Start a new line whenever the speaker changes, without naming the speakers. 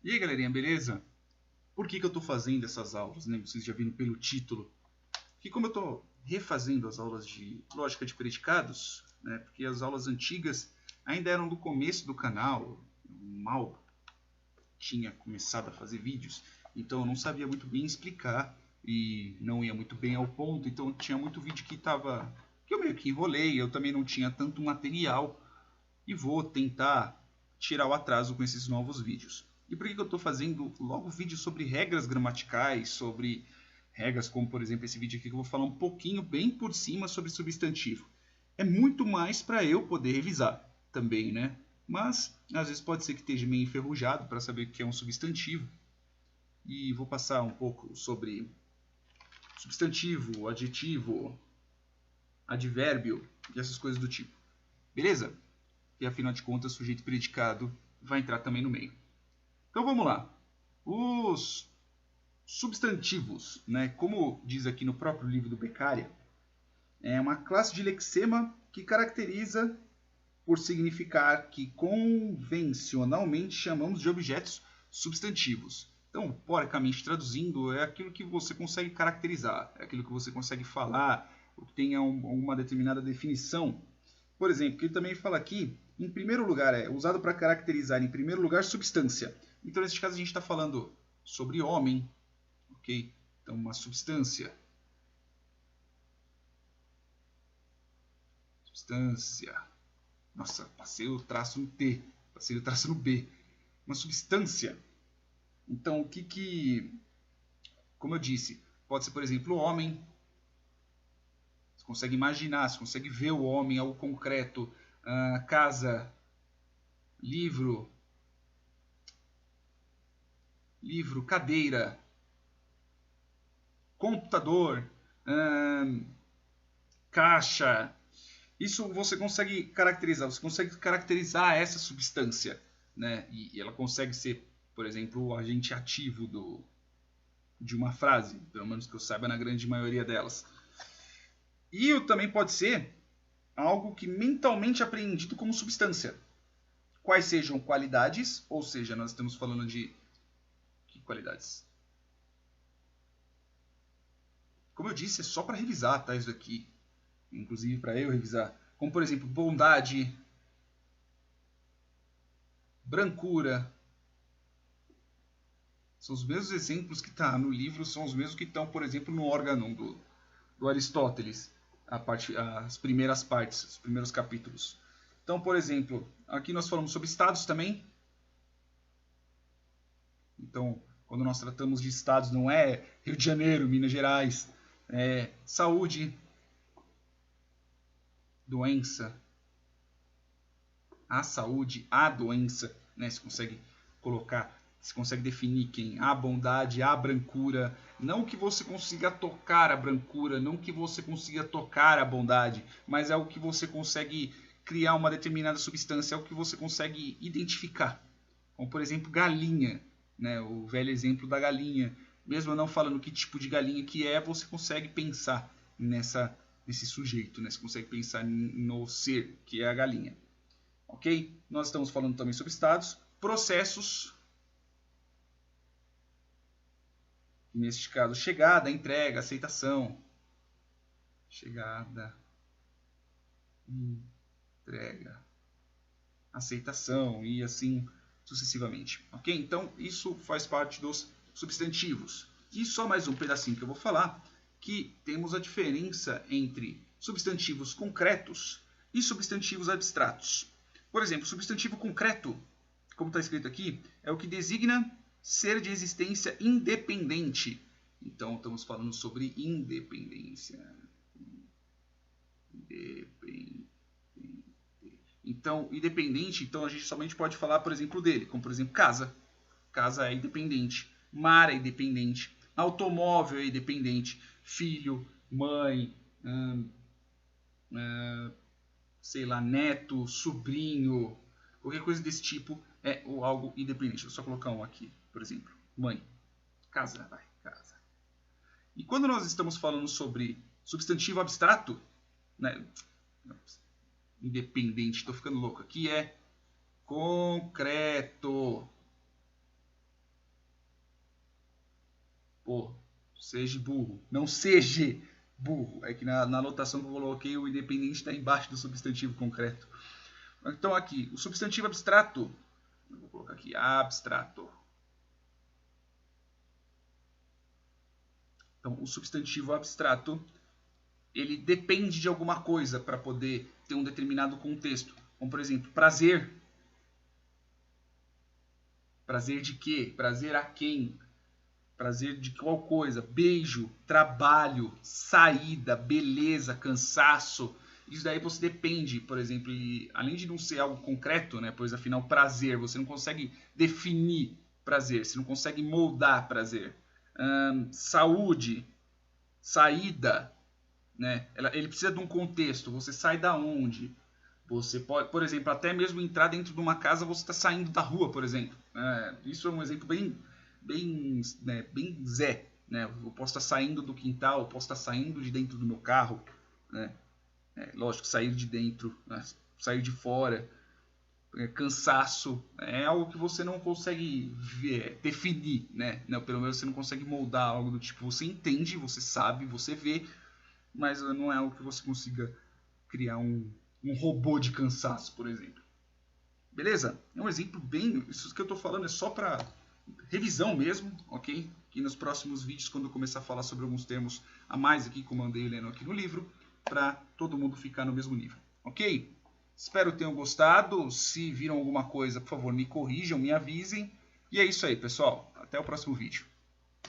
E aí, galerinha, beleza? Por que eu estou fazendo essas aulas, né? Vocês já viram pelo título. Que como eu estou refazendo as aulas de lógica de predicados, né? Porque as aulas antigas ainda eram do começo do canal, mal tinha começado a fazer vídeos, então eu não sabia muito bem explicar e não ia muito bem ao ponto, então tinha muito vídeo que eu meio que enrolei, eu também não tinha tanto material e vou tentar tirar o atraso com esses novos vídeos. E por que eu estou fazendo logo vídeos sobre regras gramaticais, sobre regras como, por exemplo, esse vídeo aqui que eu vou falar um pouquinho bem por cima sobre substantivo. É muito mais para eu poder revisar também, né? Mas às vezes pode ser que esteja meio enferrujado para saber o que é um substantivo. E vou passar um pouco sobre substantivo, adjetivo, advérbio e essas coisas do tipo. Beleza? E afinal de contas, sujeito e predicado vai entrar também no meio. Então vamos lá. Os substantivos, né? Como diz aqui no próprio livro do Beccaria, é uma classe de lexema que caracteriza por significar que convencionalmente chamamos de objetos substantivos. Então, porcamente traduzindo, é aquilo que você consegue caracterizar, é aquilo que você consegue falar, o que tenha uma determinada definição. Por exemplo, que ele também fala aqui, em primeiro lugar, é usado para caracterizar, em primeiro lugar, substância. Então, nesse caso, a gente está falando sobre homem, ok? Então, uma substância. Substância. Nossa, passei o traço no T, passei o traço no B. Uma substância. Então, o que... Como eu disse, pode ser, por exemplo, o homem. Você consegue imaginar, você consegue ver o homem, algo concreto. Casa, livro, cadeira, computador, caixa. Isso você consegue caracterizar essa substância, né? E ela consegue ser, por exemplo, o agente ativo de uma frase, pelo menos que eu saiba na grande maioria delas. E também pode ser algo que mentalmente é apreendido como substância. Quais sejam qualidades, ou seja, nós estamos falando de que qualidades? Como eu disse, é só para revisar, tá? Isso aqui. Inclusive para eu revisar. Como, por exemplo, bondade, brancura. São os mesmos exemplos que estão no livro, são os mesmos que estão, por exemplo, no órgão do Aristóteles. As primeiras partes, os primeiros capítulos. Então, por exemplo, aqui nós falamos sobre estados também. Então, quando nós tratamos de estados, não é Rio de Janeiro, Minas Gerais. É saúde, doença, a saúde, a doença, né? Você consegue colocar, você consegue definir quem? A bondade, a brancura. Não que você consiga tocar a brancura, não que você consiga tocar a bondade, mas é algo que você consegue criar uma determinada substância, é algo que você consegue identificar. Como, por exemplo, galinha, né? O velho exemplo da galinha. Mesmo não falando que tipo de galinha que é, você consegue pensar nesse sujeito, né? Você consegue pensar no ser, que é a galinha. Ok? Nós estamos falando também sobre estados, processos, neste caso, chegada, entrega, aceitação. Chegada, entrega, aceitação e assim sucessivamente. Ok? Então, isso faz parte dos substantivos. E só mais um pedacinho que eu vou falar, que temos a diferença entre substantivos concretos e substantivos abstratos. Por exemplo, substantivo concreto, como está escrito aqui, é o que designa ser de existência independente. Então, estamos falando sobre independência. Então, independente, então a gente somente pode falar, por exemplo, dele, como por exemplo, casa. Casa é independente. Mar é independente. Automóvel é independente. Filho, mãe, sei lá, neto, sobrinho, qualquer coisa desse tipo é algo independente. Vou só colocar um aqui, por exemplo. Mãe. Casa, vai, casa. E quando nós estamos falando sobre substantivo abstrato, né, independente, estou ficando louco aqui, é concreto. Seja burro. Não seja burro. É que na anotação que eu coloquei, o independente está embaixo do substantivo concreto. Então aqui, o substantivo abstrato. Eu vou colocar aqui, abstrato. Então, o substantivo abstrato, ele depende de alguma coisa para poder ter um determinado contexto. Como, por exemplo, prazer. Prazer de quê? Prazer a quem? Prazer de qual coisa? Beijo, trabalho, saída, beleza, cansaço. Isso daí você depende, por exemplo, além de não ser algo concreto, né? Pois afinal, prazer, você não consegue definir prazer, você não consegue moldar prazer. Saúde, saída, né? Ele precisa de um contexto. Você sai da onde? Você pode, por exemplo, até mesmo entrar dentro de uma casa, você está saindo da rua, por exemplo. Isso é um exemplo bem Zé. Né? Eu posso estar saindo do quintal, eu posso estar saindo de dentro do meu carro. Né? Lógico, sair de dentro, né? Sair de fora. Cansaço, é algo que você não consegue definir, né? Não, pelo menos você não consegue moldar algo do tipo. Você entende, você sabe, você vê, mas não é algo que você consiga criar um robô de cansaço, por exemplo. Beleza? É um exemplo bem... Isso que eu estou falando é só para revisão mesmo, ok? E nos próximos vídeos, quando eu começar a falar sobre alguns termos a mais aqui, como eu andei lendo aqui no livro, para todo mundo ficar no mesmo nível, ok? Espero que tenham gostado. Se viram alguma coisa, por favor, me corrijam, me avisem. E é isso aí, pessoal. Até o próximo vídeo.